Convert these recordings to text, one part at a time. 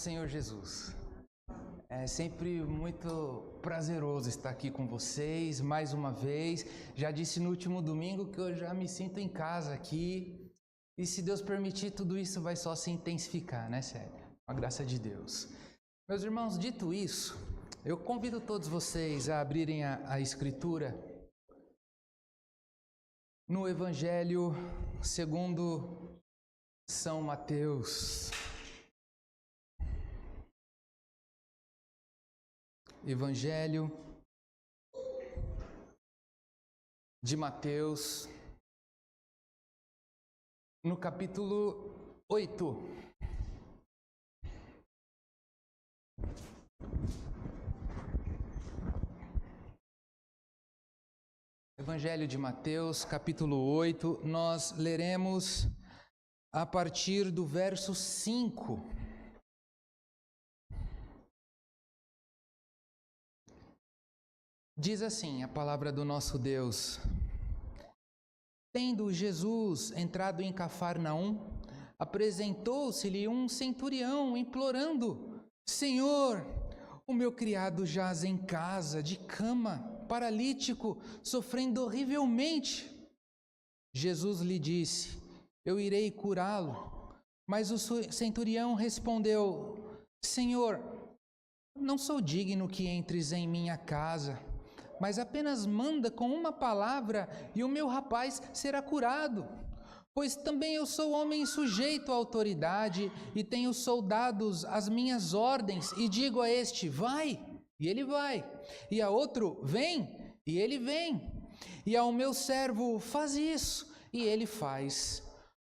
Senhor Jesus. É sempre muito prazeroso estar aqui com vocês mais uma vez. Já disse no último domingo que eu já me sinto em casa aqui. E se Deus permitir, tudo isso vai só se intensificar, né, sério? Com a graça de Deus. Meus irmãos, dito isso, eu convido todos vocês a abrirem a Escritura no Evangelho segundo São Mateus. Evangelho de Mateus, no capítulo 8. Evangelho de Mateus, capítulo 8, nós leremos a partir do verso 5. Diz assim a palavra do nosso Deus: Tendo Jesus entrado em Cafarnaum, apresentou-se-lhe um centurião, implorando: Senhor, o meu criado jaz em casa, de cama, paralítico, sofrendo horrivelmente. Jesus lhe disse: Eu irei curá-lo. Mas o centurião respondeu: Senhor, não sou digno que entres em minha casa, mas apenas manda com uma palavra e o meu rapaz será curado. Pois também eu sou homem sujeito à autoridade e tenho soldados às minhas ordens, e digo a este: vai, e ele vai, e a outro: vem, e ele vem, e ao meu servo: faz isso, e ele faz.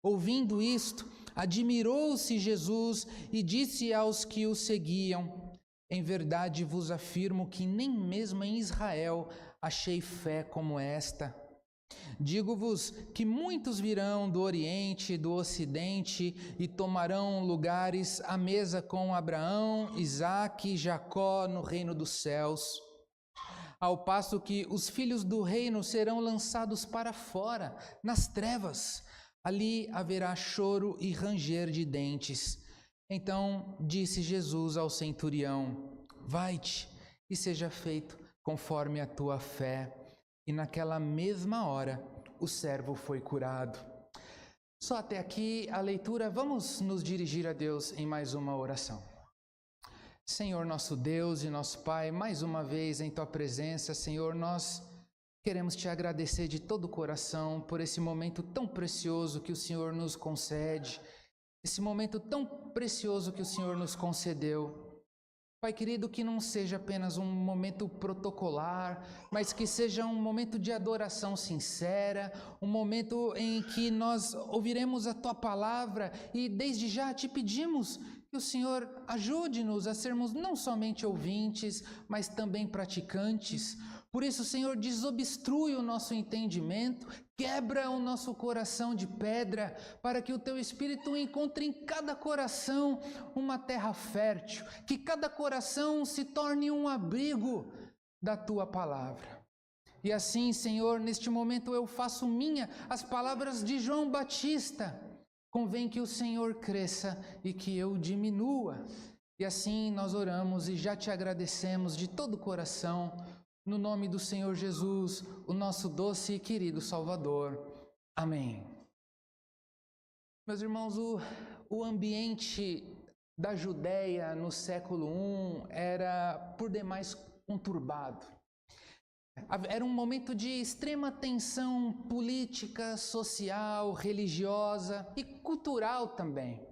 Ouvindo isto, admirou-se Jesus e disse aos que o seguiam: Em verdade vos afirmo que nem mesmo em Israel achei fé como esta. Digo-vos que muitos virão do Oriente e do Ocidente e tomarão lugares à mesa com Abraão, Isaque e Jacó no reino dos céus. Ao passo que os filhos do reino serão lançados para fora, nas trevas. Ali haverá choro e ranger de dentes. Então disse Jesus ao centurião: Vai-te e seja feito conforme a tua fé. E naquela mesma hora o servo foi curado. Só até aqui a leitura. Vamos nos dirigir a Deus em mais uma oração. Senhor nosso Deus e nosso Pai, mais uma vez em tua presença, Senhor, nós queremos te agradecer de todo o coração por esse momento tão precioso que o Senhor nos concede, esse momento tão precioso que o Senhor nos concedeu. Pai querido, que não seja apenas um momento protocolar, mas que seja um momento de adoração sincera, um momento em que nós ouviremos a Tua palavra e desde já te pedimos que o Senhor ajude-nos a sermos não somente ouvintes, mas também praticantes. Por isso, Senhor, desobstrui o nosso entendimento, quebra o nosso coração de pedra, para que o Teu Espírito encontre em cada coração uma terra fértil, que cada coração se torne um abrigo da Tua palavra. E assim, Senhor, neste momento eu faço minha as palavras de João Batista: convém que o Senhor cresça e que eu diminua. E assim nós oramos e já te agradecemos de todo o coração, no nome do Senhor Jesus, o nosso doce e querido Salvador. Amém. Meus irmãos, o ambiente da Judéia no século I era por demais conturbado. Era um momento de extrema tensão política, social, religiosa e cultural também.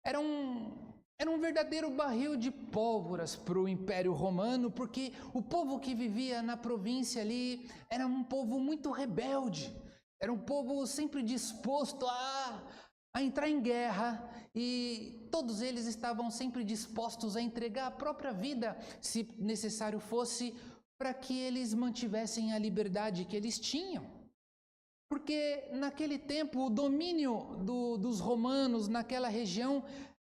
Era um verdadeiro barril de pólvoras para o Império Romano, porque o povo que vivia na província ali era um povo muito rebelde, era um povo sempre disposto a entrar em guerra, e todos eles estavam sempre dispostos a entregar a própria vida, se necessário fosse, para que eles mantivessem a liberdade que eles tinham. Porque naquele tempo o domínio dos romanos naquela região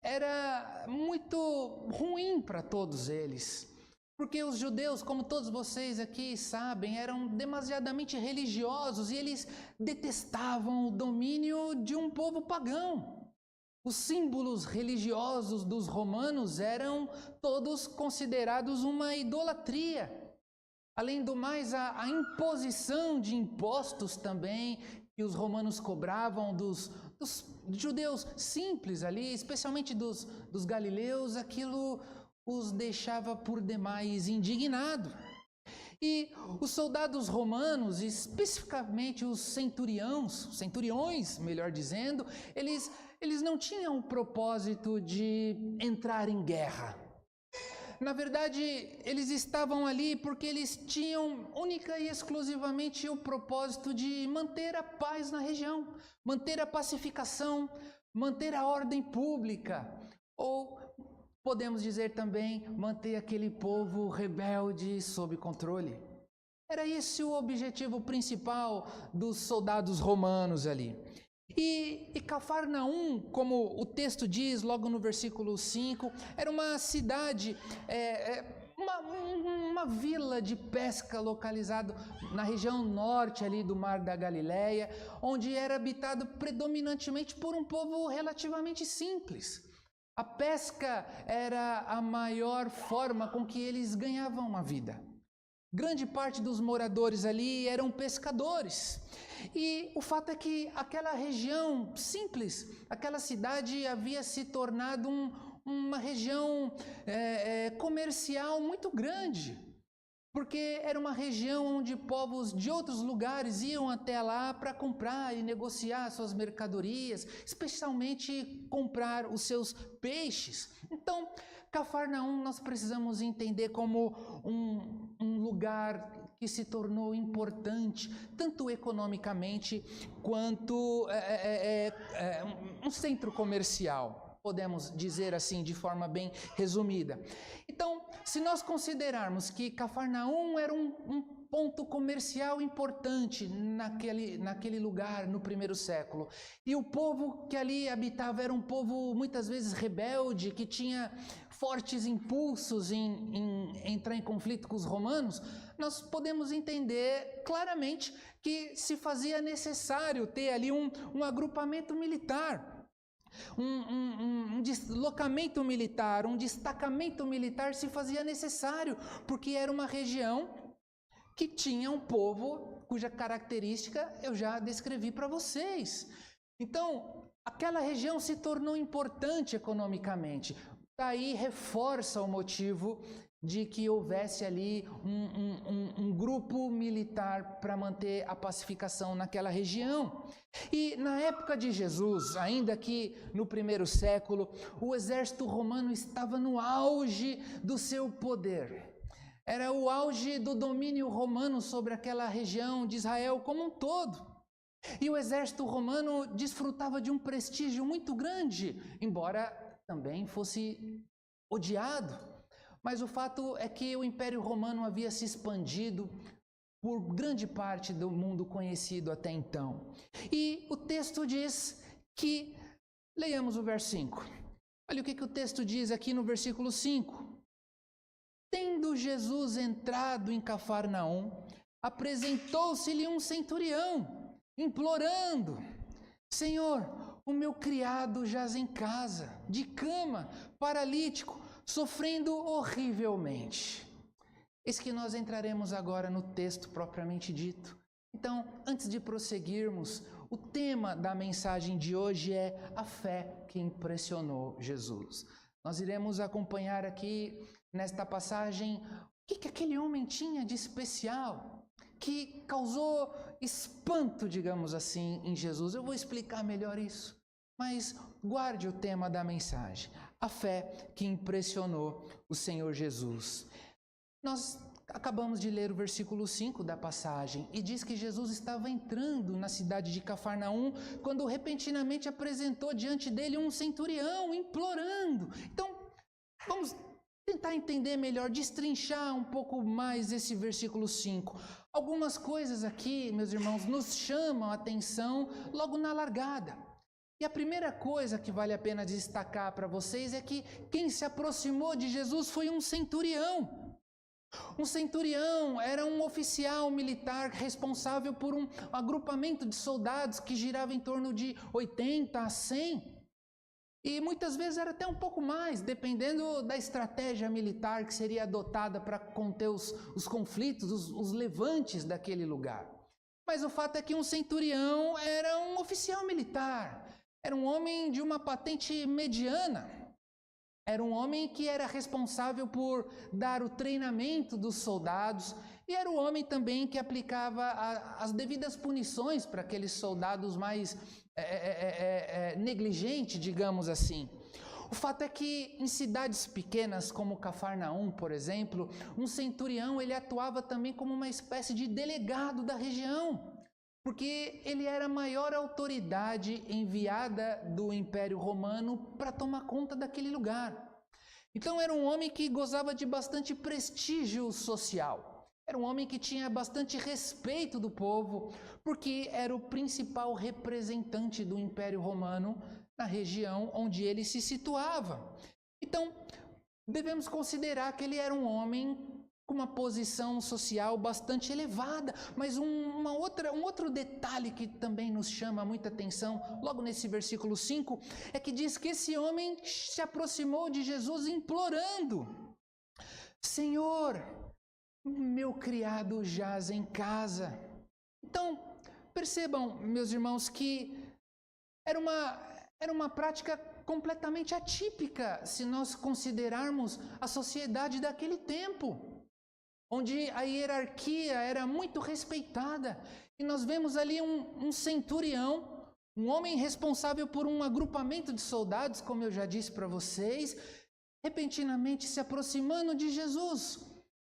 era muito ruim para todos eles. Porque os judeus, como todos vocês aqui sabem, eram demasiadamente religiosos e eles detestavam o domínio de um povo pagão. Os símbolos religiosos dos romanos eram todos considerados uma idolatria. Além do mais, a imposição de impostos também que os romanos cobravam dos judeus simples ali, especialmente dos galileus, aquilo os deixava por demais indignados. E os soldados romanos, especificamente os centuriões, melhor dizendo, eles não tinham o propósito de entrar em guerra. Na verdade, eles estavam ali porque eles tinham única e exclusivamente o propósito de manter a paz na região, manter a pacificação, manter a ordem pública, ou podemos dizer também, manter aquele povo rebelde sob controle. Era esse o objetivo principal dos soldados romanos ali. E Cafarnaum, como o texto diz logo no versículo 5, era uma cidade, uma vila de pesca localizada na região norte ali do Mar da Galileia, onde era habitado predominantemente por um povo relativamente simples. A pesca era a maior forma com que eles ganhavam a vida. Grande parte dos moradores ali eram pescadores. E o fato é que aquela região simples, aquela cidade havia se tornado uma região comercial muito grande. Porque era uma região onde povos de outros lugares iam até lá para comprar e negociar suas mercadorias, especialmente comprar os seus peixes. Então, Cafarnaum nós precisamos entender como um lugar que se tornou importante, tanto economicamente quanto um centro comercial. Podemos dizer assim de forma bem resumida. Então, se nós considerarmos que Cafarnaum era um ponto comercial importante naquele lugar no primeiro século, e o povo que ali habitava era um povo muitas vezes rebelde, que tinha fortes impulsos em entrar em conflito com os romanos, nós podemos entender claramente que se fazia necessário ter ali um agrupamento militar. Um deslocamento militar, um destacamento militar se fazia necessário, porque era uma região que tinha um povo cuja característica eu já descrevi para vocês. Então, aquela região se tornou importante economicamente. Daí reforça o motivo de que houvesse ali um grupo militar para manter a pacificação naquela região. E na época de Jesus, ainda que no primeiro século, o exército romano estava no auge do seu poder. Era o auge do domínio romano sobre aquela região de Israel como um todo. E o exército romano desfrutava de um prestígio muito grande, embora também fosse odiado. Mas o fato é que o Império Romano havia se expandido por grande parte do mundo conhecido até então. E o texto diz que, leiamos o verso 5. Olha o que o texto diz aqui no versículo 5. Tendo Jesus entrado em Cafarnaum, apresentou-se-lhe um centurião, implorando: Senhor, o meu criado jaz em casa, de cama, paralítico, sofrendo horrivelmente. Eis que nós entraremos agora no texto propriamente dito. Então, antes de prosseguirmos, o tema da mensagem de hoje é a fé que impressionou Jesus. Nós iremos acompanhar aqui nesta passagem o que aquele homem tinha de especial, que causou espanto, digamos assim, em Jesus. Eu vou explicar melhor isso, mas guarde o tema da mensagem. A fé que impressionou o Senhor Jesus. Nós acabamos de ler o versículo 5 da passagem e diz que Jesus estava entrando na cidade de Cafarnaum quando repentinamente apresentou diante dele um centurião implorando. Então, vamos tentar entender melhor, destrinchar um pouco mais esse versículo 5. Algumas coisas aqui, meus irmãos, nos chamam a atenção logo na largada. E a primeira coisa que vale a pena destacar para vocês é que quem se aproximou de Jesus foi um centurião. Um centurião era um oficial militar responsável por um agrupamento de soldados que girava em torno de 80 a 100. E muitas vezes era até um pouco mais, dependendo da estratégia militar que seria adotada para conter os conflitos, os levantes daquele lugar. Mas o fato é que um centurião era um oficial militar, era um homem de uma patente mediana, era um homem que era responsável por dar o treinamento dos soldados e era o homem também que aplicava as devidas punições para aqueles soldados mais negligentes, digamos assim. O fato é que em cidades pequenas como Cafarnaum, por exemplo, um centurião ele atuava também como uma espécie de delegado da região, porque ele era a maior autoridade enviada do Império Romano para tomar conta daquele lugar. Então era um homem que gozava de bastante prestígio social. Era um homem que tinha bastante respeito do povo, porque era o principal representante do Império Romano na região onde ele se situava. Então, devemos considerar que ele era um homem com uma posição social bastante elevada, mas um outro detalhe que também nos chama muita atenção, logo nesse versículo 5, é que diz que esse homem se aproximou de Jesus implorando: Senhor, meu criado jaz em casa. Então, percebam, meus irmãos, que era uma prática completamente atípica se nós considerarmos a sociedade daquele tempo, onde a hierarquia era muito respeitada. E nós vemos ali um centurião, um homem responsável por um agrupamento de soldados, como eu já disse para vocês, repentinamente se aproximando de Jesus,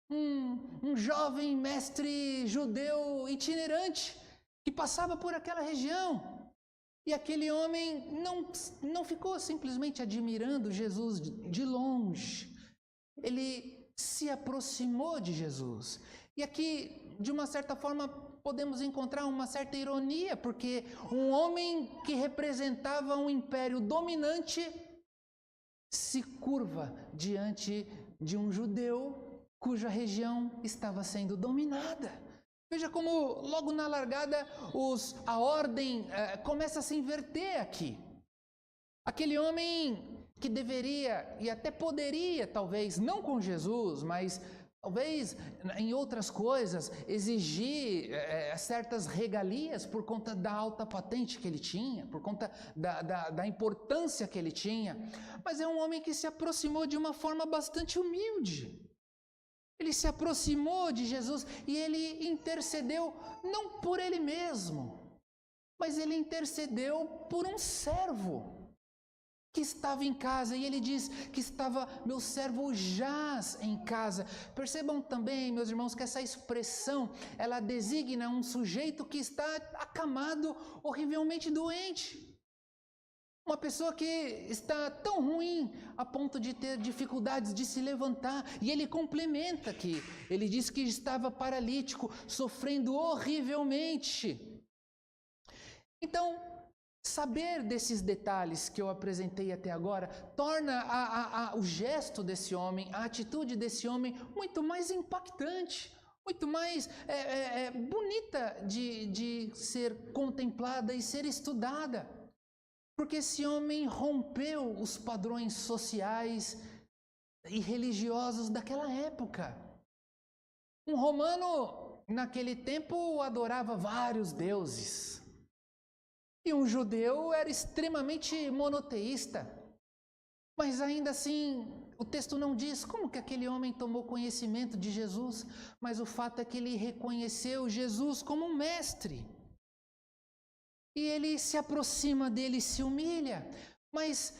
um jovem mestre judeu itinerante que passava por aquela região. E aquele homem não ficou simplesmente admirando Jesus de longe. Ele se aproximou de Jesus. E aqui, de uma certa forma, podemos encontrar uma certa ironia, porque um homem que representava um império dominante se curva diante de um judeu cuja região estava sendo dominada. Veja como logo na largada a ordem começa a se inverter aqui. Aquele homem que deveria e até poderia, talvez, não com Jesus, mas talvez em outras coisas, exigir certas regalias por conta da alta patente que ele tinha, por conta da importância que ele tinha. Mas é um homem que se aproximou de uma forma bastante humilde. Ele se aproximou de Jesus e ele intercedeu não por ele mesmo, mas ele intercedeu por um servo que estava em casa, e ele diz que meu servo jaz em casa. Percebam também, meus irmãos, que essa expressão, ela designa um sujeito que está acamado, horrivelmente doente. Uma pessoa que está tão ruim a ponto de ter dificuldades de se levantar. E ele complementa aqui, ele diz que estava paralítico, sofrendo horrivelmente. Então, saber desses detalhes que eu apresentei até agora torna o gesto desse homem, a atitude desse homem muito mais impactante, muito mais bonita de ser contemplada e ser estudada. Porque esse homem rompeu os padrões sociais e religiosos daquela época. Um romano, naquele tempo, adorava vários deuses. E um judeu era extremamente monoteísta. Mas ainda assim, o texto não diz como que aquele homem tomou conhecimento de Jesus, mas o fato é que ele reconheceu Jesus como um mestre. E ele se aproxima dele e se humilha. Mas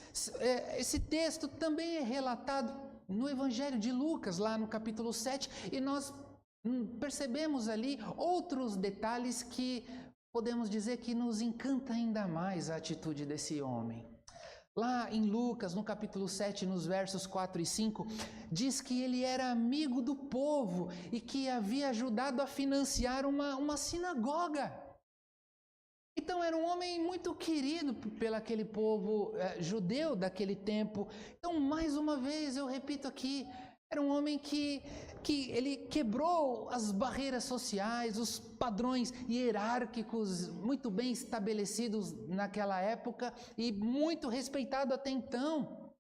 esse texto também é relatado no Evangelho de Lucas, lá no capítulo 7, e nós percebemos ali outros detalhes que podemos dizer que nos encanta ainda mais a atitude desse homem. Lá em Lucas, no capítulo 7, nos versos 4 e 5, diz que ele era amigo do povo e que havia ajudado a financiar uma sinagoga. Então era um homem muito querido pelaquele povo judeu daquele tempo. Então, mais uma vez, eu repito aqui, Era um homem que ele quebrou as barreiras sociais, os padrões hierárquicos muito bem estabelecidos naquela época e muito respeitado até então.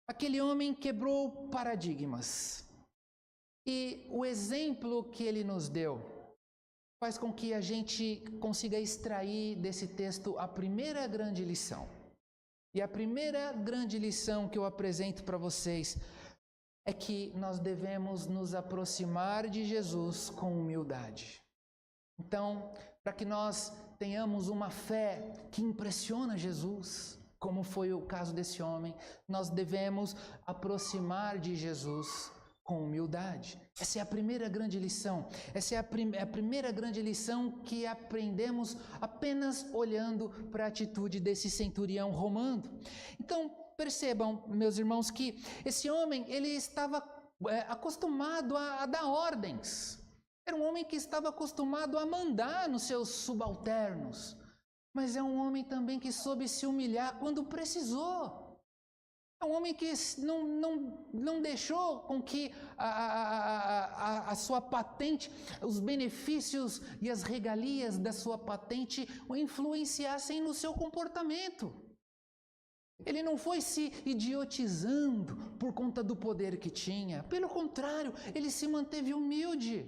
Aquele homem quebrou paradigmas. E o exemplo que ele nos deu faz com que a gente consiga extrair desse texto a primeira grande lição. E a primeira grande lição que eu apresento para vocês é que nós devemos nos aproximar de Jesus com humildade. Então, para que nós tenhamos uma fé que impressiona Jesus, como foi o caso desse homem, nós devemos aproximar de Jesus com humildade. Essa é a primeira grande lição. Essa é a primeira grande lição que aprendemos apenas olhando para a atitude desse centurião romano. Então, percebam, meus irmãos, que esse homem, ele estava acostumado a dar ordens. Era um homem que estava acostumado a mandar nos seus subalternos. Mas é um homem também que soube se humilhar quando precisou. É um homem que não deixou com que a sua patente, os benefícios e as regalias da sua patente o influenciassem no seu comportamento. Ele não foi se idiotizando por conta do poder que tinha. Pelo contrário, ele se manteve humilde.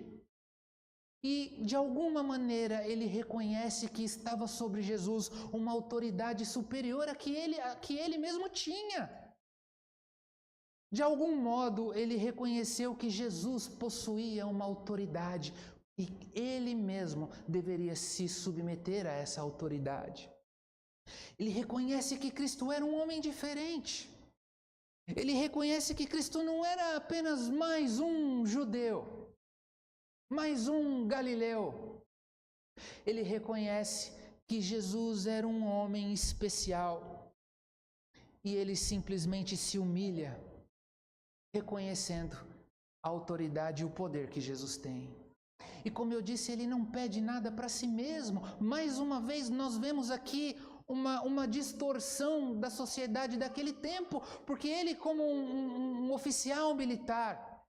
E, de alguma maneira, ele reconhece que estava sobre Jesus uma autoridade superior a que ele mesmo tinha. De algum modo, ele reconheceu que Jesus possuía uma autoridade e ele mesmo deveria se submeter a essa autoridade. Ele reconhece que Cristo era um homem diferente. Ele reconhece que Cristo não era apenas mais um judeu, mais um galileu. Ele reconhece que Jesus era um homem especial e ele simplesmente se humilha, reconhecendo a autoridade e o poder que Jesus tem. E como eu disse, ele não pede nada para si mesmo. Mais uma vez, nós vemos aqui uma distorção da sociedade daquele tempo, porque ele, como um oficial militar,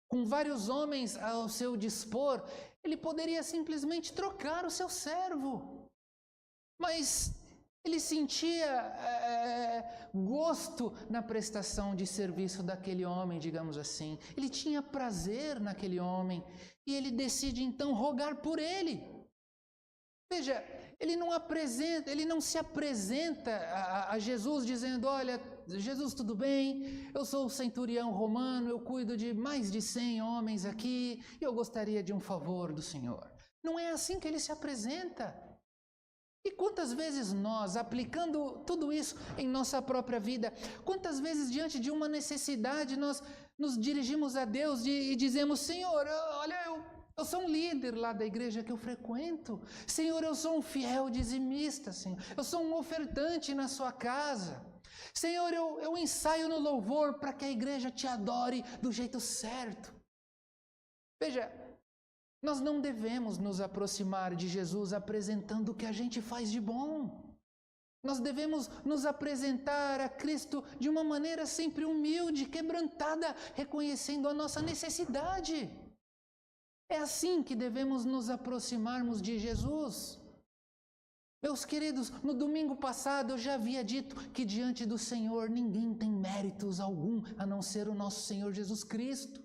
com vários homens ao seu dispor, ele poderia simplesmente trocar o seu servo. Mas ele sentia gosto na prestação de serviço daquele homem, digamos assim. Ele tinha prazer naquele homem e ele decide então rogar por ele. Veja, ele não se apresenta a Jesus dizendo: olha, Jesus, tudo bem? Eu sou o centurião romano, eu cuido de mais de 100 homens aqui e eu gostaria de um favor do Senhor. Não é assim que ele se apresenta. E quantas vezes nós, aplicando tudo isso em nossa própria vida, quantas vezes diante de uma necessidade nós nos dirigimos a Deus e dizemos: Senhor, olha, eu sou um líder lá da igreja que eu frequento. Senhor, eu sou um fiel dizimista, Senhor. Eu sou um ofertante na sua casa. Senhor, eu ensaio no louvor para que a igreja te adore do jeito certo. Veja, nós não devemos nos aproximar de Jesus apresentando o que a gente faz de bom. Nós devemos nos apresentar a Cristo de uma maneira sempre humilde, quebrantada, reconhecendo a nossa necessidade. É assim que devemos nos aproximarmos de Jesus. Meus queridos, no domingo passado eu já havia dito que diante do Senhor ninguém tem méritos algum a não ser o nosso Senhor Jesus Cristo.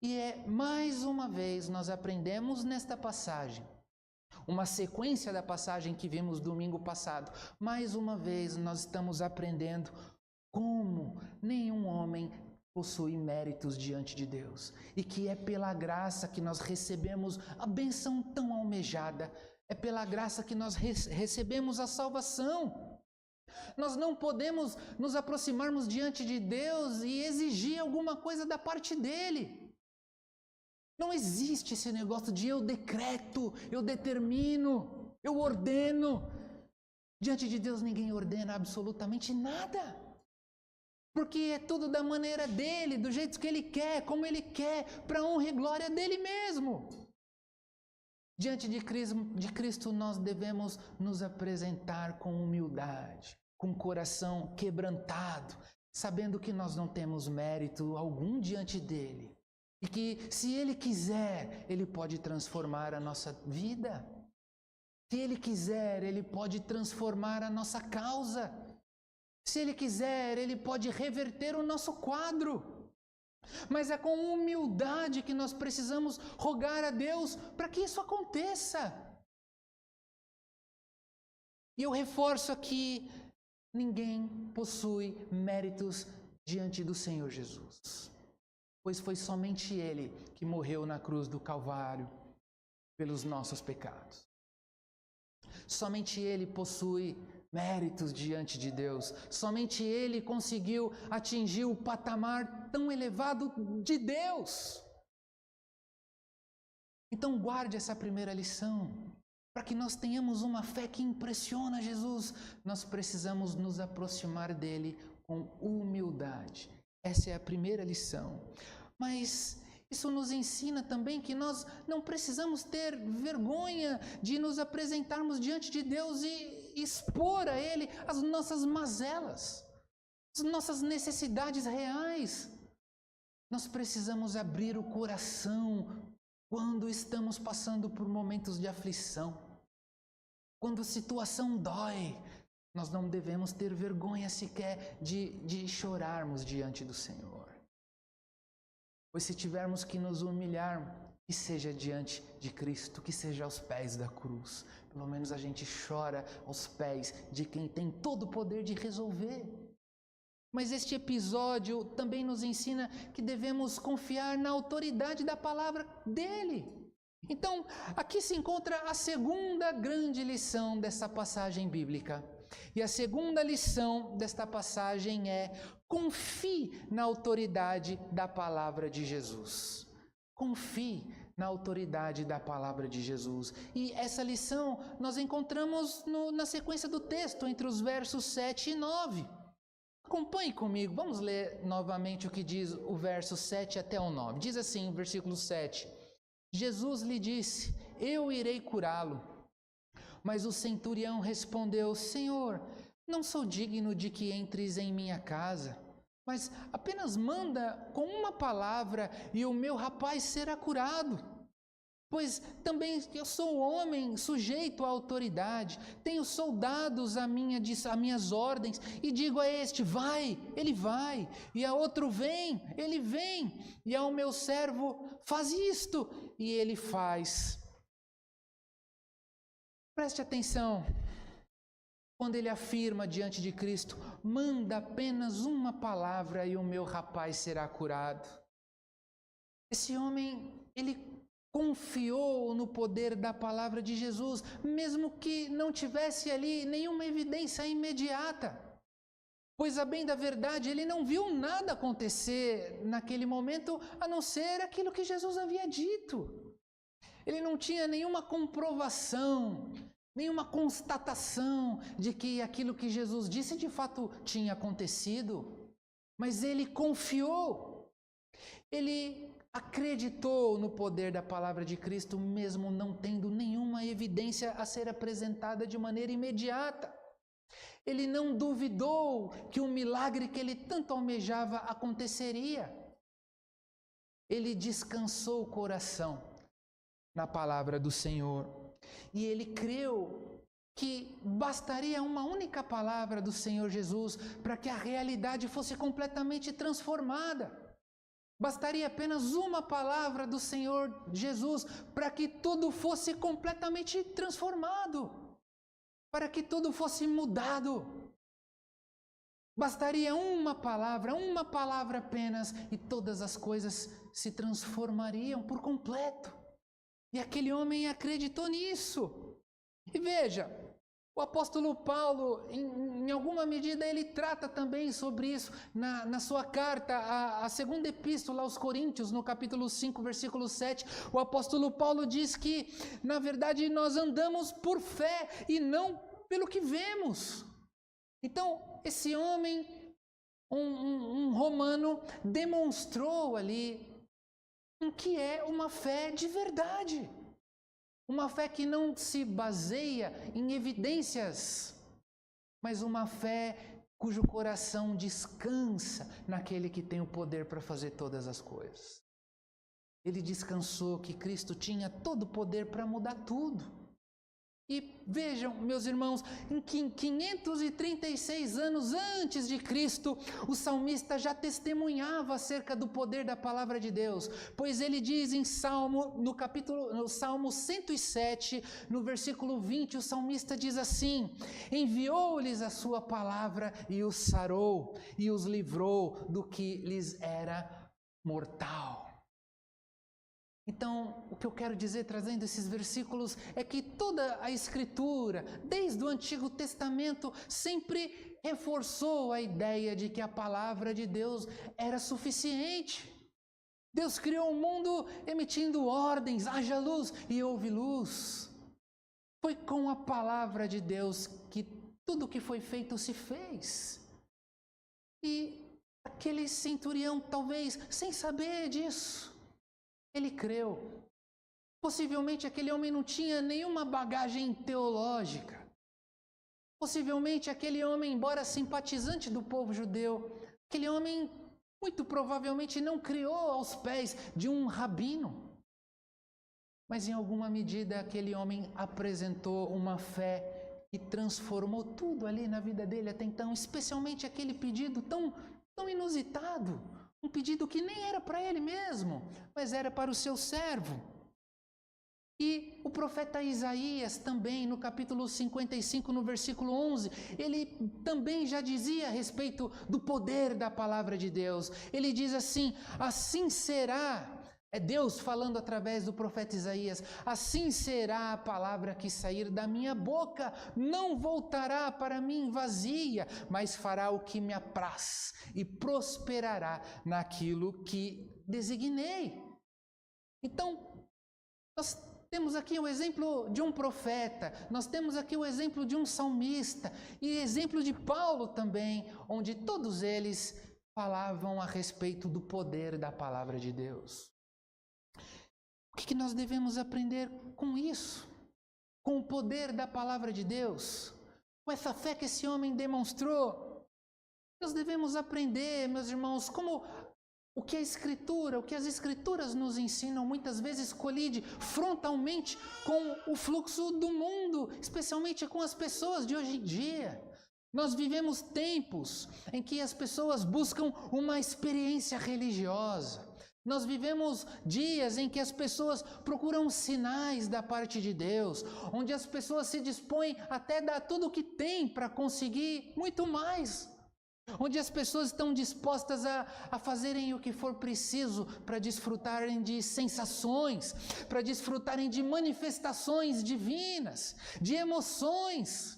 E mais uma vez nós aprendemos nesta passagem, uma sequência da passagem que vimos domingo passado. Mais uma vez nós estamos aprendendo como nenhum homem possui méritos diante de Deus. E que é pela graça que nós recebemos a bênção tão almejada. É pela graça que nós recebemos a salvação. Nós não podemos nos aproximarmos diante de Deus e exigir alguma coisa da parte dele. Não existe esse negócio de eu decreto, eu determino, eu ordeno. Diante de Deus ninguém ordena absolutamente nada. Porque é tudo da maneira dele, do jeito que ele quer, como ele quer, para a honra e glória dele mesmo. Diante de Cristo nós devemos nos apresentar com humildade, com o coração quebrantado, sabendo que nós não temos mérito algum diante dele, e que, se ele quiser, ele pode transformar a nossa vida. Se ele quiser, ele pode transformar a nossa causa. Se ele quiser, ele pode reverter o nosso quadro. Mas é com humildade que nós precisamos rogar a Deus para que isso aconteça. E eu reforço aqui, ninguém possui méritos diante do Senhor Jesus, pois foi somente Ele que morreu na cruz do Calvário pelos nossos pecados. Somente Ele possui méritos diante de Deus. Somente Ele conseguiu atingir o patamar tão elevado de Deus. Então guarde essa primeira lição. Para que nós tenhamos uma fé que impressiona Jesus, nós precisamos nos aproximar dele com humildade. Essa é a primeira lição. Mas isso nos ensina também que nós não precisamos ter vergonha de nos apresentarmos diante de Deus e expor a Ele as nossas mazelas, as nossas necessidades reais. Nós precisamos abrir o coração quando estamos passando por momentos de aflição, quando a situação dói. Nós não devemos ter vergonha sequer de chorarmos diante do Senhor. Pois se tivermos que nos humilhar, que seja diante de Cristo, que seja aos pés da cruz. Pelo menos a gente chora aos pés de quem tem todo o poder de resolver. Mas este episódio também nos ensina que devemos confiar na autoridade da palavra dele. Então, aqui se encontra a segunda grande lição dessa passagem bíblica. E a segunda lição desta passagem é: confie na autoridade da palavra de Jesus. Confie na autoridade da palavra de Jesus. E essa lição nós encontramos na sequência do texto, entre os versos 7 e 9. Acompanhe comigo, vamos ler novamente o que diz o verso 7 até o 9. Diz assim o versículo 7. Jesus lhe disse: eu irei curá-lo. Mas o centurião respondeu: Senhor, não sou digno de que entres em minha casa, mas apenas manda com uma palavra e o meu rapaz será curado. Pois também eu sou homem sujeito à autoridade, tenho soldados a minhas ordens, e digo a este: vai, ele vai, e a outro: vem, ele vem, e ao meu servo: faz isto, e ele faz. Preste atenção, quando ele afirma diante de Cristo: manda apenas uma palavra e o meu rapaz será curado. Esse homem, ele confiou no poder da palavra de Jesus, mesmo que não tivesse ali nenhuma evidência imediata. Pois, a bem da verdade, ele não viu nada acontecer naquele momento, a não ser aquilo que Jesus havia dito. Ele não tinha nenhuma comprovação, nenhuma constatação de que aquilo que Jesus disse de fato tinha acontecido. Mas ele confiou. Ele acreditou no poder da palavra de Cristo, mesmo não tendo nenhuma evidência a ser apresentada de maneira imediata. Ele não duvidou que o milagre que ele tanto almejava aconteceria. Ele descansou o coração na palavra do Senhor. E ele creu que bastaria uma única palavra do Senhor Jesus para que a realidade fosse completamente transformada. Bastaria apenas uma palavra do Senhor Jesus para que tudo fosse completamente transformado, para que tudo fosse mudado. Bastaria uma palavra apenas, e todas as coisas se transformariam por completo. E aquele homem acreditou nisso. E veja, o apóstolo Paulo, em alguma medida, ele trata também sobre isso na sua carta, a segunda epístola aos Coríntios, no capítulo 5, versículo 7. O apóstolo Paulo diz que, na verdade, nós andamos por fé e não pelo que vemos. Então, esse homem, um romano, demonstrou ali o que é uma fé de verdade. Uma fé que não se baseia em evidências, mas uma fé cujo coração descansa naquele que tem o poder para fazer todas as coisas. Ele descansou que Cristo tinha todo o poder para mudar tudo. E vejam, meus irmãos, em 536 anos antes de Cristo, o salmista já testemunhava acerca do poder da palavra de Deus, pois ele diz no Salmo 107, no versículo 20, o salmista diz assim: enviou-lhes a sua palavra e os sarou, e os livrou do que lhes era mortal. Então, o que eu quero dizer trazendo esses versículos é que toda a Escritura, desde o Antigo Testamento, sempre reforçou a ideia de que a palavra de Deus era suficiente. Deus criou o mundo emitindo ordens: haja luz e houve luz. Foi com a palavra de Deus que tudo que foi feito se fez. E aquele centurião, talvez sem saber disso, ele creu. Possivelmente aquele homem não tinha nenhuma bagagem teológica. Possivelmente aquele homem, embora simpatizante do povo judeu, aquele homem muito provavelmente não criou aos pés de um rabino. Mas em alguma medida aquele homem apresentou uma fé que transformou tudo ali na vida dele até então, especialmente aquele pedido tão inusitado. Um pedido que nem era para ele mesmo, mas era para o seu servo. E o profeta Isaías também, no capítulo 55, no versículo 11, ele também já dizia a respeito do poder da palavra de Deus. Ele diz assim: assim será, é Deus falando através do profeta Isaías, assim será a palavra que sair da minha boca, não voltará para mim vazia, mas fará o que me apraz e prosperará naquilo que designei. Então, nós temos aqui o exemplo de um profeta, nós temos aqui o exemplo de um salmista e exemplo de Paulo também, onde todos eles falavam a respeito do poder da palavra de Deus. O que nós devemos aprender com isso? Com o poder da palavra de Deus? Com essa fé que esse homem demonstrou? Nós devemos aprender, meus irmãos, como o que as Escrituras nos ensinam muitas vezes colide frontalmente com o fluxo do mundo, especialmente com as pessoas de hoje em dia. Nós vivemos tempos em que as pessoas buscam uma experiência religiosa. Nós vivemos dias em que as pessoas procuram sinais da parte de Deus, onde as pessoas se dispõem até a dar tudo o que têm para conseguir muito mais. Onde as pessoas estão dispostas a fazerem o que for preciso para desfrutarem de sensações, para desfrutarem de manifestações divinas, de emoções,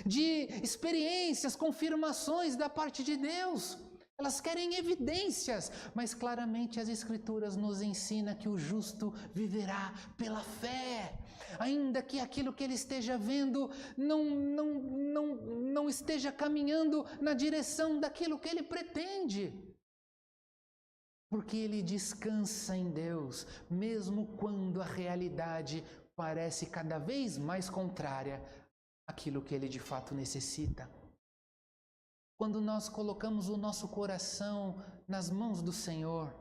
de experiências, confirmações da parte de Deus. Elas querem evidências, mas claramente as Escrituras nos ensinam que o justo viverá pela fé. Ainda que aquilo que ele esteja vendo não esteja caminhando na direção daquilo que ele pretende. Porque ele descansa em Deus, mesmo quando a realidade parece cada vez mais contrária àquilo que ele de fato necessita. Quando nós colocamos o nosso coração nas mãos do Senhor,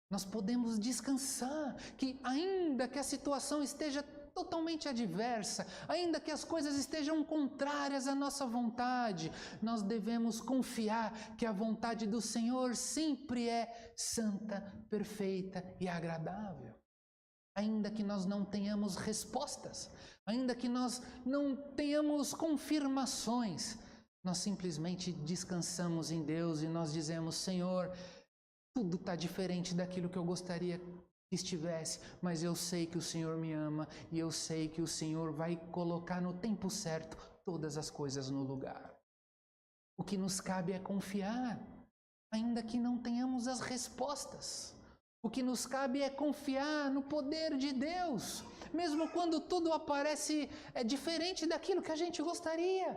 nós podemos descansar que ainda que a situação esteja totalmente adversa, ainda que as coisas estejam contrárias à nossa vontade, nós devemos confiar que a vontade do Senhor sempre é santa, perfeita e agradável. Ainda que nós não tenhamos respostas, ainda que nós não tenhamos confirmações, nós simplesmente descansamos em Deus e nós dizemos: Senhor, tudo está diferente daquilo que eu gostaria que estivesse, mas eu sei que o Senhor me ama e eu sei que o Senhor vai colocar no tempo certo todas as coisas no lugar. O que nos cabe é confiar, ainda que não tenhamos as respostas. O que nos cabe é confiar no poder de Deus, mesmo quando tudo aparece diferente daquilo que a gente gostaria.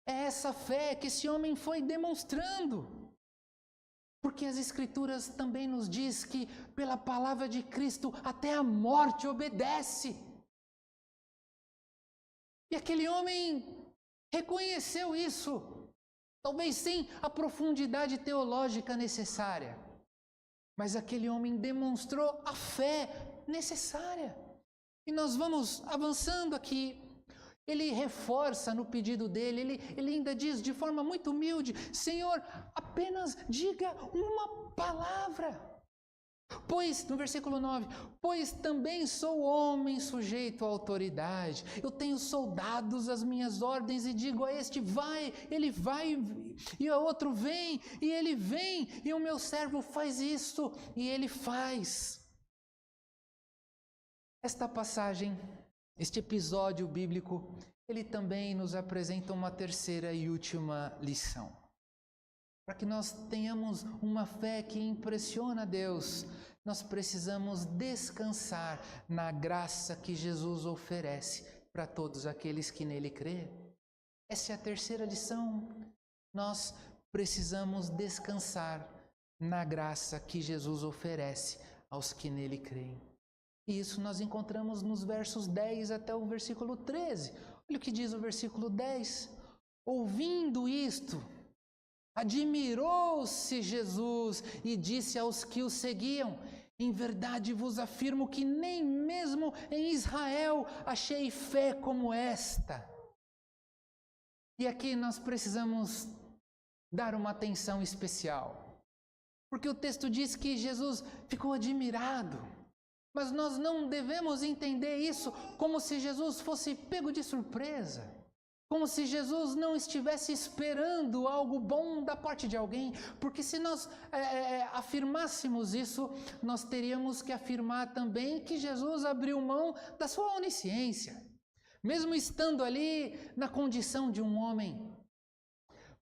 É essa fé que esse homem foi demonstrando. Porque as Escrituras também nos diz que pela palavra de Cristo até a morte obedece. E aquele homem reconheceu isso. talvez sem a profundidade teológica necessária, mas aquele homem demonstrou a fé necessária. E nós vamos avançando aqui. Ele reforça no pedido dele, ele ainda diz de forma muito humilde: Senhor, apenas diga uma palavra. Pois, no versículo 9, pois também sou homem sujeito à autoridade, eu tenho soldados às minhas ordens e digo a este vai, ele vai, e a outro vem, e ele vem, e o meu servo faz isto, e ele faz. Esta passagem, este episódio bíblico, ele também nos apresenta uma terceira e última lição. Para que nós tenhamos uma fé que impressiona a Deus, nós precisamos descansar na graça que Jesus oferece para todos aqueles que nele crêem. Essa é a terceira lição. Nós precisamos descansar na graça que Jesus oferece aos que nele creem. E isso nós encontramos nos versos 10 até o versículo 13. Olha o que diz o versículo 10. Ouvindo isto, admirou-se Jesus e disse aos que o seguiam: em verdade vos afirmo que nem mesmo em Israel achei fé como esta. E aqui nós precisamos dar uma atenção especial, porque o texto diz que Jesus ficou admirado, mas nós não devemos entender isso como se Jesus fosse pego de surpresa. Como se Jesus não estivesse esperando algo bom da parte de alguém, porque se nós afirmássemos isso, nós teríamos que afirmar também que Jesus abriu mão da sua onisciência, mesmo estando ali na condição de um homem.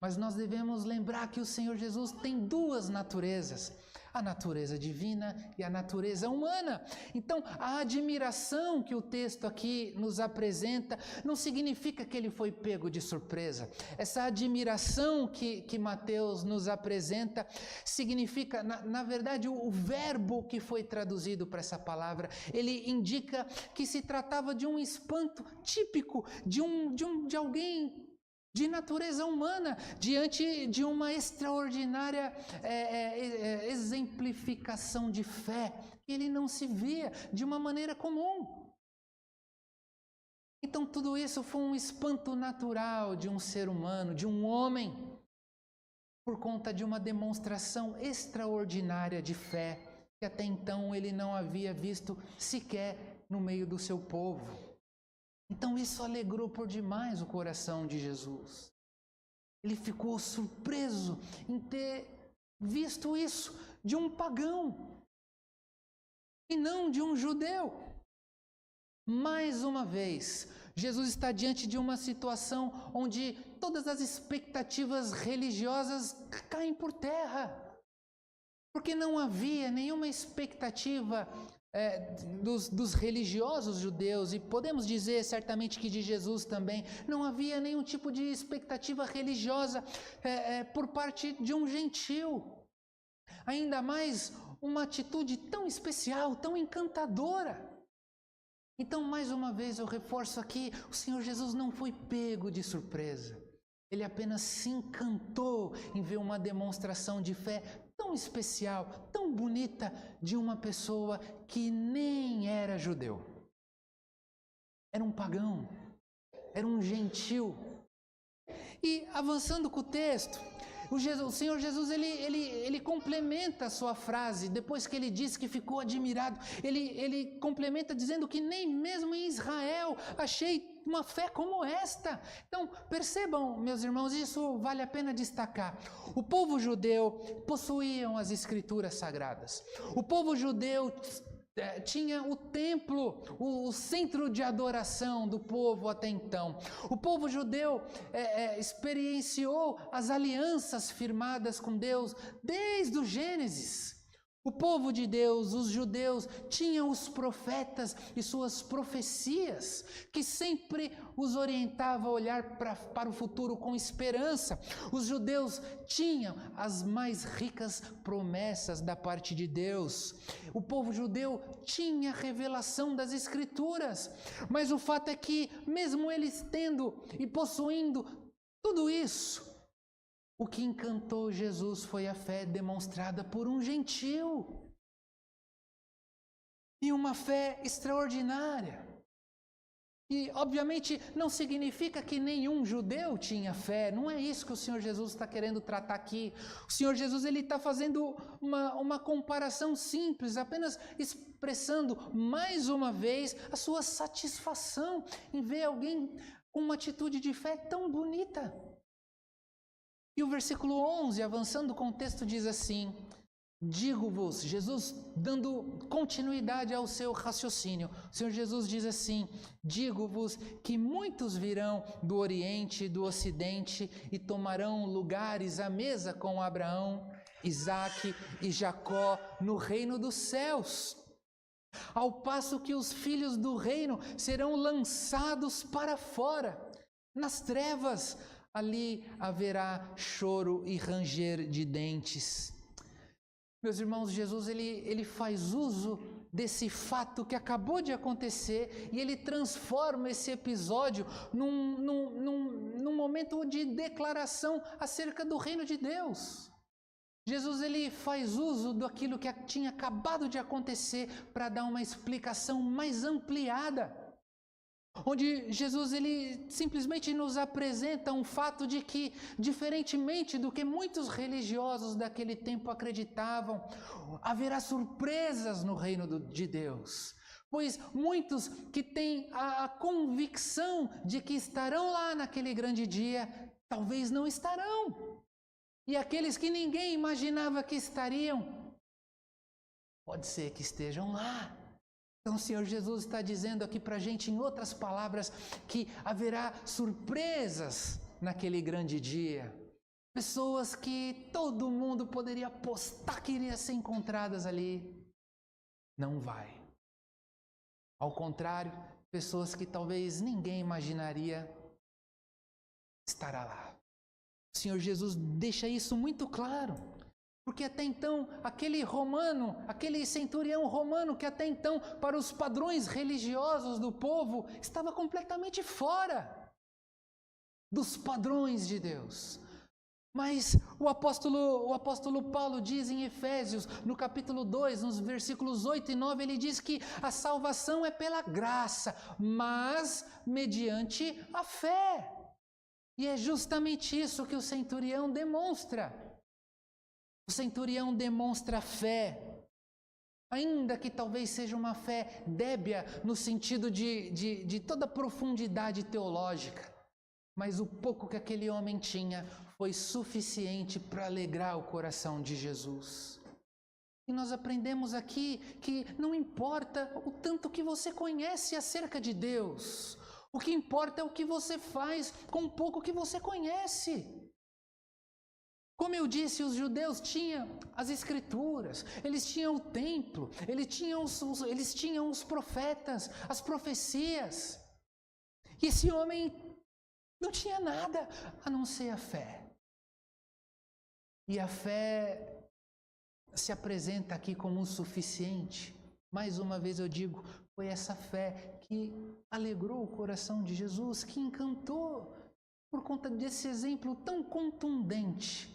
Mas nós devemos lembrar que o Senhor Jesus tem duas naturezas: a natureza divina e a natureza humana. Então, a admiração que o texto aqui nos apresenta não significa que ele foi pego de surpresa. Essa admiração que Mateus nos apresenta significa, na verdade, o verbo que foi traduzido para essa palavra, ele indica que se tratava de um espanto típico de alguém de natureza humana, diante de uma extraordinária exemplificação de fé, que ele não se via de uma maneira comum. Então tudo isso foi um espanto natural de um ser humano, de um homem, por conta de uma demonstração extraordinária de fé, que até então ele não havia visto sequer no meio do seu povo. Então isso alegrou por demais o coração de Jesus. Ele ficou surpreso em ter visto isso de um pagão e não de um judeu. Mais uma vez, Jesus está diante de uma situação onde todas as expectativas religiosas caem por terra, porque não havia nenhuma expectativa dos religiosos judeus, e podemos dizer certamente que de Jesus também, não havia nenhum tipo de expectativa religiosa por parte de um gentil. Ainda mais uma atitude tão especial, tão encantadora. Então, mais uma vez eu reforço aqui, o Senhor Jesus não foi pego de surpresa. Ele apenas se encantou em ver uma demonstração de fé tão especial, tão bonita, de uma pessoa que nem era judeu. Era um pagão, era um gentil. E avançando com o texto, o Senhor Jesus, ele complementa a sua frase, depois que ele disse que ficou admirado, ele complementa dizendo que nem mesmo em Israel achei uma fé como esta. Então, percebam, meus irmãos, isso vale a pena destacar. O povo judeu possuíam as escrituras sagradas. O povo judeu tinha o templo, o centro de adoração do povo até então. O povo judeu experienciou as alianças firmadas com Deus desde o Gênesis. O povo de Deus, os judeus, tinham os profetas e suas profecias, que sempre os orientavam a olhar para o futuro com esperança. Os judeus tinham as mais ricas promessas da parte de Deus. O povo judeu tinha a revelação das Escrituras. Mas o fato é que, mesmo eles tendo e possuindo tudo isso, O que encantou Jesus foi a fé demonstrada por um gentil. E uma fé extraordinária. E, obviamente, não significa que nenhum judeu tinha fé. Não é isso que o Senhor Jesus está querendo tratar aqui. O Senhor Jesus está fazendo uma comparação simples, apenas expressando mais uma vez a sua satisfação em ver alguém com uma atitude de fé tão bonita. E o versículo 11, avançando com o texto, diz assim: digo-vos, Jesus dando continuidade ao seu raciocínio, o Senhor Jesus diz assim: digo-vos que muitos virão do Oriente e do Ocidente e tomarão lugares à mesa com Abraão, Isaque e Jacó no reino dos céus, ao passo que os filhos do reino serão lançados para fora, nas trevas, ali haverá choro e ranger de dentes. Meus irmãos, Jesus ele faz uso desse fato que acabou de acontecer e ele transforma esse episódio num momento de declaração acerca do reino de Deus. Jesus ele faz uso daquilo que tinha acabado de acontecer para dar uma explicação mais ampliada, onde Jesus ele simplesmente nos apresenta um fato de que, diferentemente do que muitos religiosos daquele tempo acreditavam, haverá surpresas no reino de Deus. Pois muitos que têm a convicção de que estarão lá naquele grande dia, talvez não estarão. E aqueles que ninguém imaginava que estariam, pode ser que estejam lá. Então o Senhor Jesus está dizendo aqui para a gente, em outras palavras, que haverá surpresas naquele grande dia. Pessoas que todo mundo poderia apostar que iriam ser encontradas ali. Não vai. Ao contrário, pessoas que talvez ninguém imaginaria estará lá. O Senhor Jesus deixa isso muito claro. Porque até então, aquele centurião romano que até então, para os padrões religiosos do povo, estava completamente fora dos padrões de Deus. Mas o apóstolo Paulo diz em Efésios, no capítulo 2, nos versículos 8 e 9, ele diz que a salvação é pela graça, mas mediante a fé. E é justamente isso que o centurião demonstra. O centurião demonstra fé, ainda que talvez seja uma fé débia no sentido de toda profundidade teológica, mas o pouco que aquele homem tinha foi suficiente para alegrar o coração de Jesus. E nós aprendemos aqui que não importa o tanto que você conhece acerca de Deus, o que importa é o que você faz com o pouco que você conhece. Como eu disse, os judeus tinham as escrituras, eles tinham o templo, eles tinham os profetas, as profecias. E esse homem não tinha nada a não ser a fé. E a fé se apresenta aqui como o suficiente. Mais uma vez eu digo, foi essa fé que alegrou o coração de Jesus, que encantou por conta desse exemplo tão contundente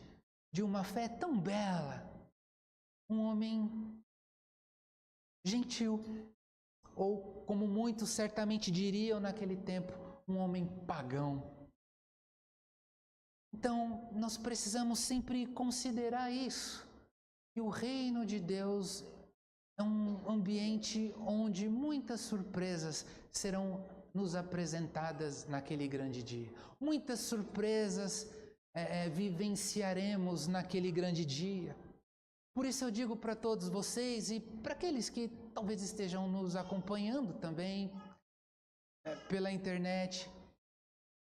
de uma fé tão bela, um homem gentil, ou como muitos certamente diriam naquele tempo, um homem pagão. Então, nós precisamos sempre considerar isso, que o reino de Deus é um ambiente onde muitas surpresas serão nos apresentadas naquele grande dia. Muitas surpresas vivenciaremos naquele grande dia. Por isso eu digo para todos vocês e para aqueles que talvez estejam nos acompanhando também pela internet,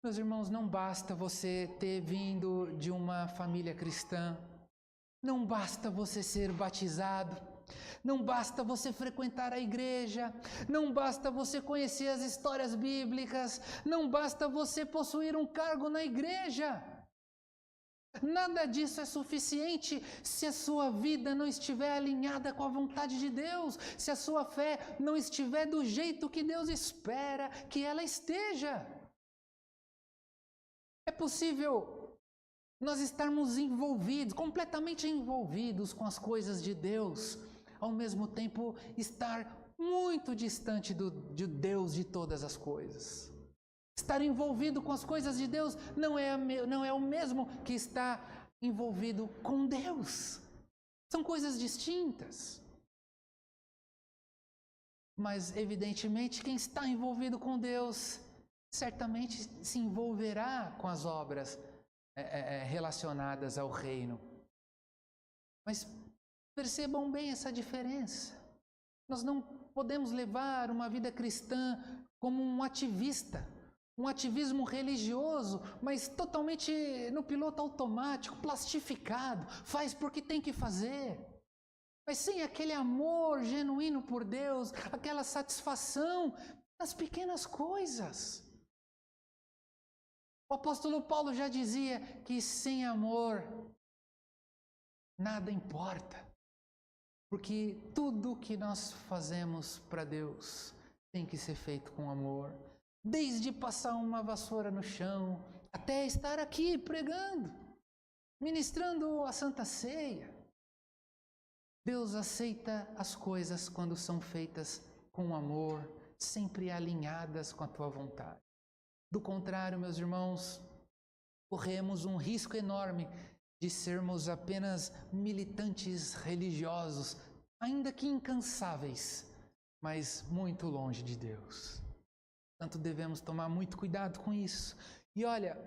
meus irmãos, não basta você ter vindo de uma família cristã, não basta você ser batizado, não basta você frequentar a igreja, não basta você conhecer as histórias bíblicas, não basta você possuir um cargo na igreja. Nada disso é suficiente se a sua vida não estiver alinhada com a vontade de Deus, se a sua fé não estiver do jeito que Deus espera que ela esteja. É possível nós estarmos envolvidos, completamente envolvidos com as coisas de Deus, ao mesmo tempo estar muito distante de Deus de todas as coisas. Estar envolvido com as coisas de Deus não é o mesmo que estar envolvido com Deus. São coisas distintas. Mas, evidentemente, quem está envolvido com Deus certamente se envolverá com as obras relacionadas ao reino. Mas percebam bem essa diferença. Nós não podemos levar uma vida cristã como um ativista, um ativismo religioso, mas totalmente no piloto automático, plastificado, faz porque tem que fazer. Mas sem aquele amor genuíno por Deus, aquela satisfação nas pequenas coisas. O apóstolo Paulo já dizia que sem amor nada importa. Porque tudo que nós fazemos para Deus tem que ser feito com amor. Desde passar uma vassoura no chão, até estar aqui pregando, ministrando a Santa Ceia. Deus aceita as coisas quando são feitas com amor, sempre alinhadas com a tua vontade. Do contrário, meus irmãos, corremos um risco enorme de sermos apenas militantes religiosos, ainda que incansáveis, mas muito longe de Deus. Portanto, devemos tomar muito cuidado com isso. E olha,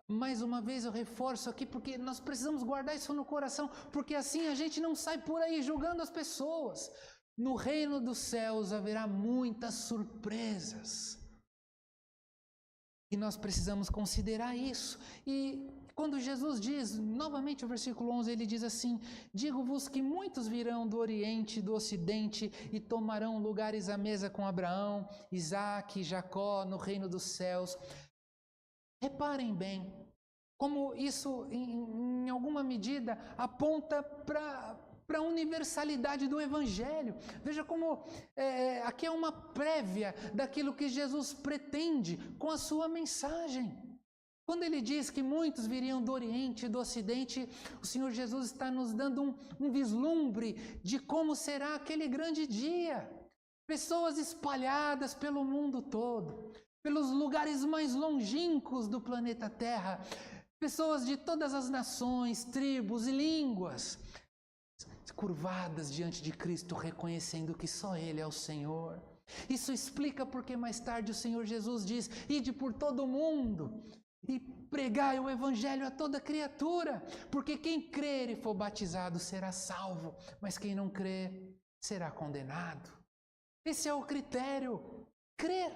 mais uma vez eu reforço aqui, porque nós precisamos guardar isso no coração, porque assim a gente não sai por aí julgando as pessoas. No reino dos céus haverá muitas surpresas. E nós precisamos considerar isso. E quando Jesus diz, novamente o versículo 11, ele diz assim: digo-vos que muitos virão do Oriente e do Ocidente e tomarão lugares à mesa com Abraão, Isaque e Jacó no reino dos céus. Reparem bem, como isso em alguma medida aponta para a universalidade do Evangelho. Veja como aqui é uma prévia daquilo que Jesus pretende com a sua mensagem. Quando ele diz que muitos viriam do Oriente e do Ocidente, o Senhor Jesus está nos dando um vislumbre de como será aquele grande dia. Pessoas espalhadas pelo mundo todo, pelos lugares mais longínquos do planeta Terra, pessoas de todas as nações, tribos e línguas, curvadas diante de Cristo, reconhecendo que só Ele é o Senhor. Isso explica porque mais tarde o Senhor Jesus diz: ide por todo o mundo e pregai o Evangelho a toda criatura, porque quem crer e for batizado será salvo, mas quem não crer será condenado. Esse é o critério, crer.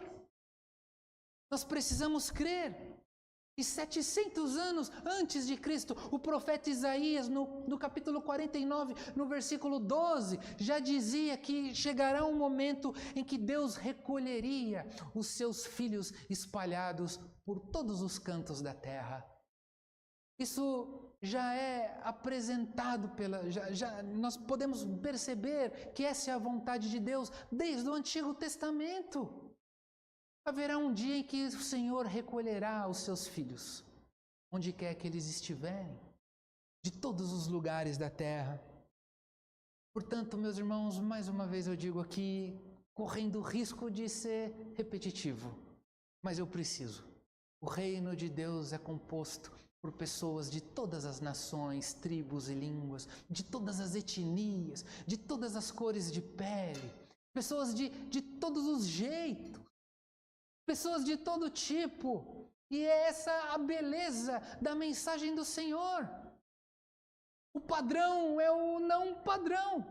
Nós precisamos crer. E 700 anos antes de Cristo, o profeta Isaías, no capítulo 49, no versículo 12, já dizia que chegará um momento em que Deus recolheria os seus filhos espalhados por todos os cantos da terra. Isso já é apresentado nós podemos perceber que essa é a vontade de Deus desde o Antigo Testamento. Haverá um dia em que o Senhor recolherá os seus filhos, onde quer que eles estiverem, de todos os lugares da terra. Portanto, meus irmãos, mais uma vez eu digo aqui, correndo o risco de ser repetitivo, mas eu preciso. O reino de Deus é composto por pessoas de todas as nações, tribos e línguas, de todas as etnias, de todas as cores de pele, pessoas de todos os jeitos, pessoas de todo tipo. E é essa a beleza da mensagem do Senhor. O padrão é o não padrão.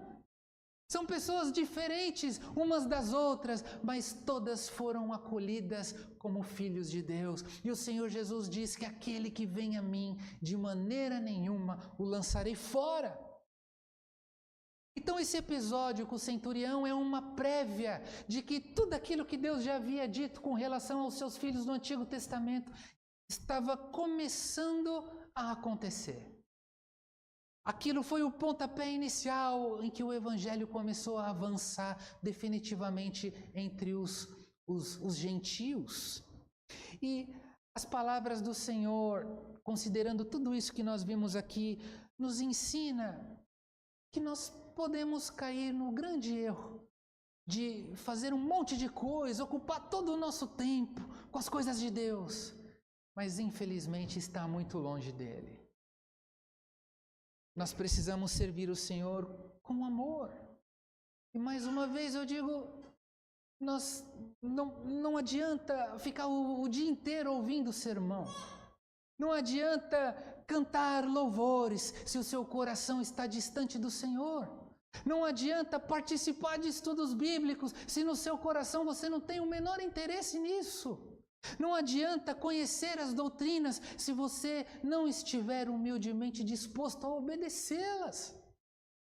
São pessoas diferentes umas das outras, mas todas foram acolhidas como filhos de Deus. E o Senhor Jesus diz que aquele que vem a mim, de maneira nenhuma o lançarei fora. Então esse episódio com o centurião é uma prévia de que tudo aquilo que Deus já havia dito com relação aos seus filhos no Antigo Testamento estava começando a acontecer. Aquilo foi o pontapé inicial em que o Evangelho começou a avançar definitivamente entre os gentios. E As palavras do Senhor, considerando tudo isso que nós vimos aqui, nos ensina que nós podemos cair no grande erro de fazer um monte de coisa, ocupar todo o nosso tempo com as coisas de Deus, mas infelizmente está muito longe dele. Nós precisamos servir o Senhor com amor. E mais uma vez eu digo, não adianta ficar o dia inteiro ouvindo sermão. Não adianta cantar louvores se o seu coração está distante do Senhor. Não adianta participar de estudos bíblicos se no seu coração você não tem o menor interesse nisso. Não adianta conhecer as doutrinas se você não estiver humildemente disposto a obedecê-las.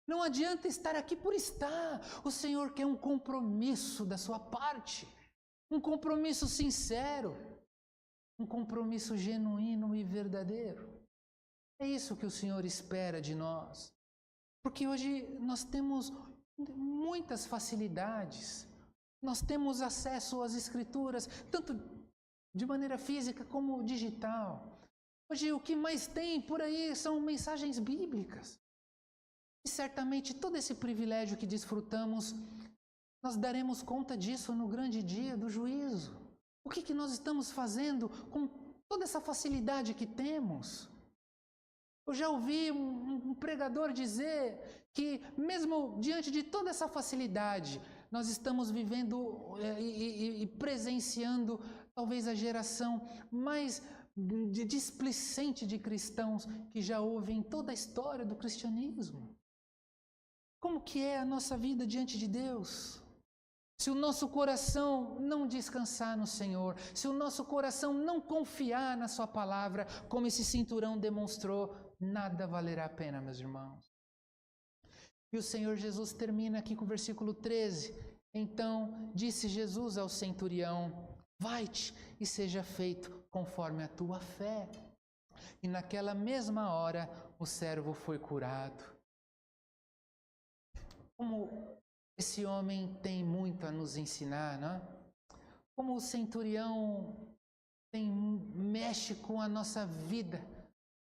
Não adianta estar aqui por estar. O Senhor quer um compromisso da sua parte, um compromisso sincero, um compromisso genuíno e verdadeiro. É isso que o Senhor espera de nós. Porque hoje nós temos muitas facilidades, nós temos acesso às Escrituras, tanto de maneira física como digital. Hoje o que mais tem por aí são mensagens bíblicas. E certamente todo esse privilégio que desfrutamos, nós daremos conta disso no grande dia do juízo. O que nós estamos fazendo com toda essa facilidade que temos? Eu já ouvi um pregador dizer que mesmo diante de toda essa facilidade, nós estamos vivendo e presenciando talvez a geração mais displicente de cristãos que já houve em toda a história do cristianismo. Como que é a nossa vida diante de Deus? Se o nosso coração não descansar no Senhor, se o nosso coração não confiar na sua palavra, como esse cinturão demonstrou, nada valerá a pena, meus irmãos. E o Senhor Jesus termina aqui com o versículo 13. Então disse Jesus ao centurião: vai-te e seja feito conforme a tua fé. E naquela mesma hora o servo foi curado. Como esse homem tem muito a nos ensinar, não é? Como o centurião mexe com a nossa vida,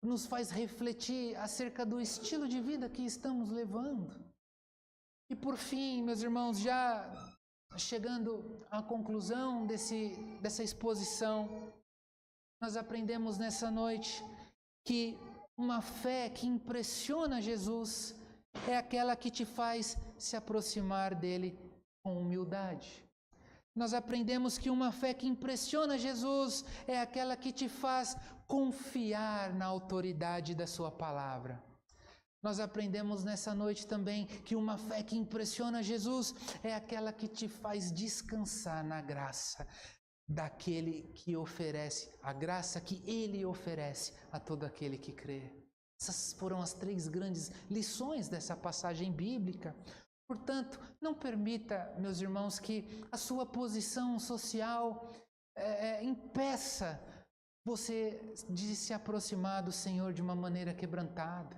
nos faz refletir acerca do estilo de vida que estamos levando. E por fim, meus irmãos, já chegando à conclusão dessa exposição, nós aprendemos nessa noite que uma fé que impressiona Jesus é aquela que te faz se aproximar dele com humildade. Nós aprendemos que uma fé que impressiona Jesus é aquela que te faz confiar na autoridade da sua palavra. Nós aprendemos nessa noite também que uma fé que impressiona Jesus é aquela que te faz descansar na graça daquele que oferece, a graça que ele oferece a todo aquele que crê. Essas foram as 3 grandes lições dessa passagem bíblica. Portanto, não permita, meus irmãos, que a sua posição social impeça você de se aproximar do Senhor de uma maneira quebrantada.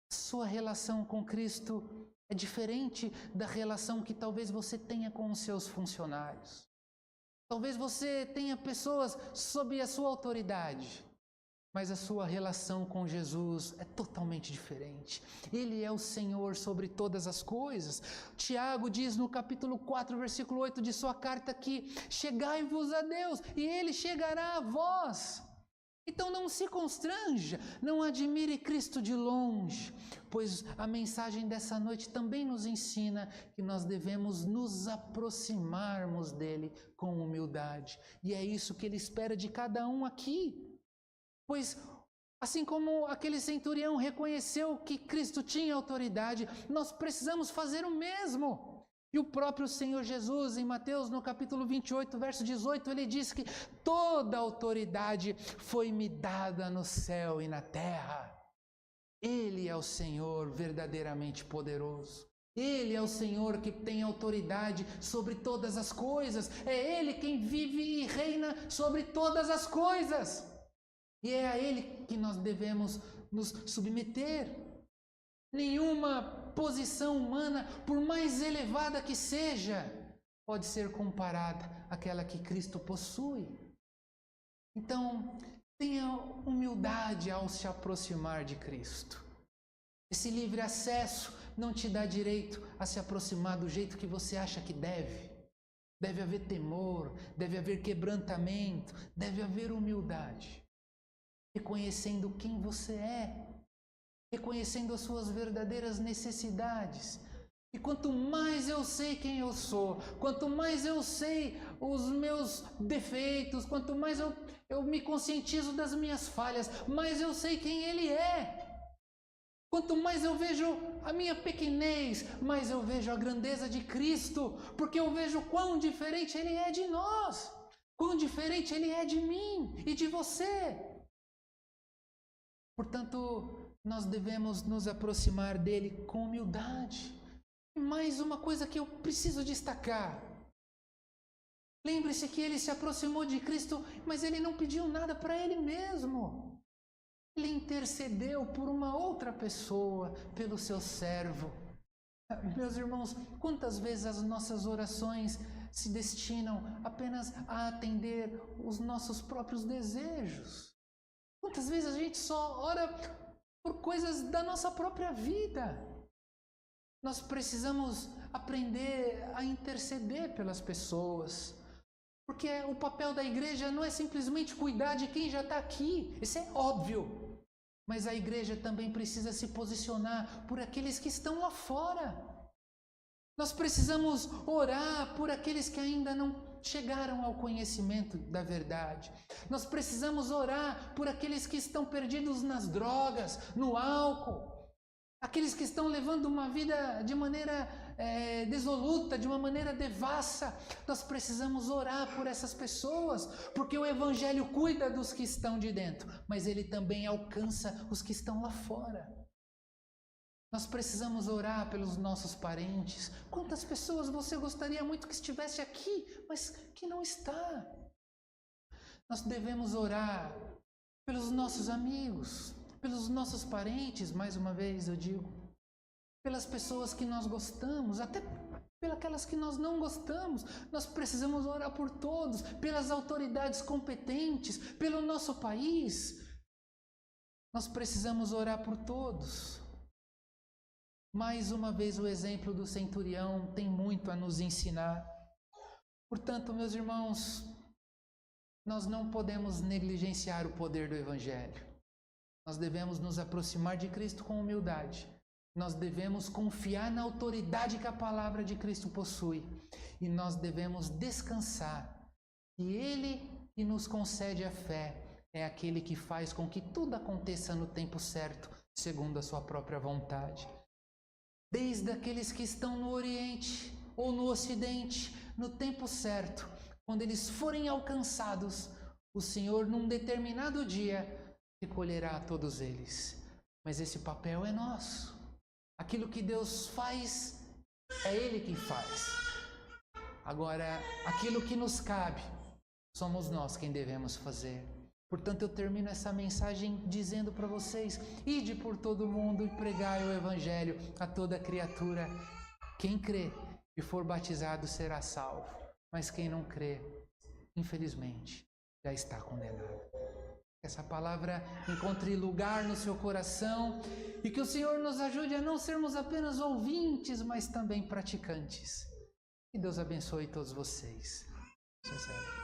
Sua relação com Cristo é diferente da relação que talvez você tenha com os seus funcionários. Talvez você tenha pessoas sob a sua autoridade, mas a sua relação com Jesus é totalmente diferente. Ele é o Senhor sobre todas as coisas. Tiago diz no capítulo 4, versículo 8 de sua carta que chegai-vos a Deus e Ele chegará a vós. Então não se constranja, não admire Cristo de longe, pois a mensagem dessa noite também nos ensina que nós devemos nos aproximarmos dele com humildade. E é isso que ele espera de cada um aqui. Pois, assim como aquele centurião reconheceu que Cristo tinha autoridade, nós precisamos fazer o mesmo. E o próprio Senhor Jesus, em Mateus, no capítulo 28, verso 18, ele diz que toda autoridade foi-me dada no céu e na terra. Ele é o Senhor verdadeiramente poderoso. Ele é o Senhor que tem autoridade sobre todas as coisas. É Ele quem vive e reina sobre todas as coisas. E é a Ele que nós devemos nos submeter. Nenhuma posição humana, por mais elevada que seja, pode ser comparada àquela que Cristo possui. Então, tenha humildade ao se aproximar de Cristo. Esse livre acesso não te dá direito a se aproximar do jeito que você acha que deve. Deve haver temor, deve haver quebrantamento, deve haver humildade. Reconhecendo quem você é, reconhecendo as suas verdadeiras necessidades. E quanto mais eu sei quem eu sou, quanto mais eu sei os meus defeitos, quanto mais eu me conscientizo das minhas falhas, mais eu sei quem Ele é. Quanto mais eu vejo a minha pequenez, mais eu vejo a grandeza de Cristo, porque eu vejo quão diferente Ele é de nós, quão diferente Ele é de mim e de você. Portanto, nós devemos nos aproximar dele com humildade. E mais uma coisa que eu preciso destacar. Lembre-se que ele se aproximou de Cristo, mas ele não pediu nada para ele mesmo. Ele intercedeu por uma outra pessoa, pelo seu servo. Meus irmãos, quantas vezes as nossas orações se destinam apenas a atender os nossos próprios desejos? Quantas vezes a gente só ora por coisas da nossa própria vida? Nós precisamos aprender a interceder pelas pessoas. Porque o papel da igreja não é simplesmente cuidar de quem já está aqui. Isso é óbvio. Mas a igreja também precisa se posicionar por aqueles que estão lá fora. Nós precisamos orar por aqueles que ainda não chegaram ao conhecimento da verdade. Nós precisamos orar por aqueles que estão perdidos nas drogas, no álcool. Aqueles que estão levando uma vida de maneira dissoluta, de uma maneira devassa. Nós precisamos orar por essas pessoas, porque o Evangelho cuida dos que estão de dentro, mas ele também alcança os que estão lá fora. Nós precisamos orar pelos nossos parentes. Quantas pessoas você gostaria muito que estivesse aqui, mas que não está? Nós devemos orar pelos nossos amigos, pelos nossos parentes, mais uma vez eu digo, pelas pessoas que nós gostamos, até pelas que nós não gostamos. Nós precisamos orar por todos, pelas autoridades competentes, pelo nosso país. Nós precisamos orar por todos. Mais uma vez o exemplo do centurião tem muito a nos ensinar. Portanto, meus irmãos, nós não podemos negligenciar o poder do Evangelho. Nós devemos nos aproximar de Cristo com humildade. Nós devemos confiar na autoridade que a palavra de Cristo possui. E nós devemos descansar que Ele que nos concede a fé é aquele que faz com que tudo aconteça no tempo certo, segundo a sua própria vontade. Desde aqueles que estão no Oriente ou no Ocidente, no tempo certo, quando eles forem alcançados, o Senhor, num determinado dia, recolherá todos eles. Mas esse papel é nosso. Aquilo que Deus faz, é Ele que faz. Agora, aquilo que nos cabe, somos nós quem devemos fazer. Portanto, eu termino essa mensagem dizendo para vocês: ide por todo o mundo e pregai o Evangelho a toda criatura. Quem crê e for batizado será salvo, mas quem não crê, infelizmente, já está condenado. Que essa palavra encontre lugar no seu coração e que o Senhor nos ajude a não sermos apenas ouvintes, mas também praticantes. Que Deus abençoe todos vocês. Sucesso.